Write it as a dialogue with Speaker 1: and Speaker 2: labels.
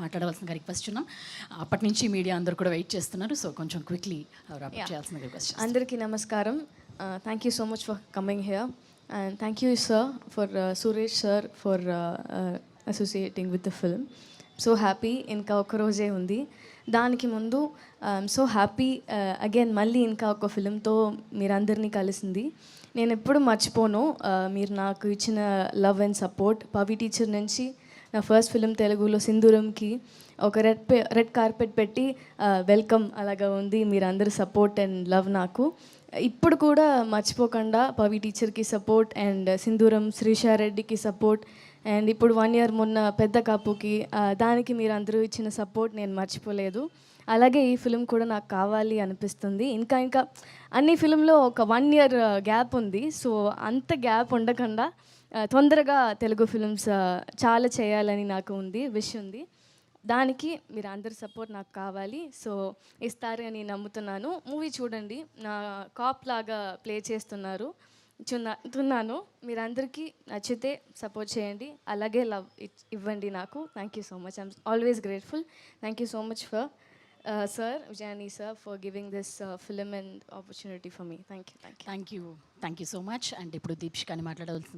Speaker 1: మాట్లాడవలసిందిగా రిక్వెస్ట్ ఉన్నాం. అప్పటి నుంచి మీడియా అందరూ కూడా వెయిట్ చేస్తున్నారు. సో కొంచెం క్విక్లీ చేయాల్సిందిగా రిక్వెస్ట్ చేస్తాం.
Speaker 2: అందరికీ నమస్కారం. Thank you so much for coming here and thank you sir for Suresh sir for associating with the film. So happy, ఇంకా ఒక రోజే ఉంది. దానికి ముందు సో హ్యాపీ అగైన్ మళ్ళీ ఇంకా ఒక ఫిలింతో మీరందరినీ కలిసింది. నేను ఎప్పుడు మర్చిపోను మీరు నాకు ఇచ్చిన love and support. Pavi teacher నుంచి నా ఫస్ట్ ఫిలిం తెలుగులో సింధూరంకి ఒక రెడ్ కార్పెట్ పెట్టి వెల్కమ్ అలాగా ఉంది. మీరందరూ సపోర్ట్ అండ్ లవ్ నాకు ఇప్పుడు కూడా మర్చిపోకుండా పవి టీచర్కి support and Sindhooram శ్రీషారెడ్డికి support and ఇప్పుడు 1 year మొన్న పెద్ద కాపుకి దానికి మీరు అందరూ ఇచ్చిన సపోర్ట్ నేను మర్చిపోలేదు. అలాగే ఈ ఫిలిం కూడా నాకు కావాలి అనిపిస్తుంది. ఇంకా అన్ని ఫిలింలో ఒక 1 year గ్యాప్ ఉంది. సో అంత గ్యాప్ ఉండకుండా తొందరగా తెలుగు ఫిలిమ్స్ చాలా చేయాలని నాకు విష్ ఉంది. దానికి మీరు అందరి సపోర్ట్ నాకు కావాలి. సో ఇస్తారు అని నమ్ముతున్నాను. మూవీ చూడండి, నా కాప్ లాగా ప్లే చేస్తున్నాను. మీరందరికీ నచ్చితే సపోర్ట్ చేయండి, అలాగే లవ్ ఇవ్వండి నాకు. Thank you so much. I'm always grateful. Thank you so much for sir విజయాని sir for giving this film and opportunity for me. Thank you
Speaker 1: so much. And ఇప్పుడు దీప్షికాని మాట్లాడవలసిందిగా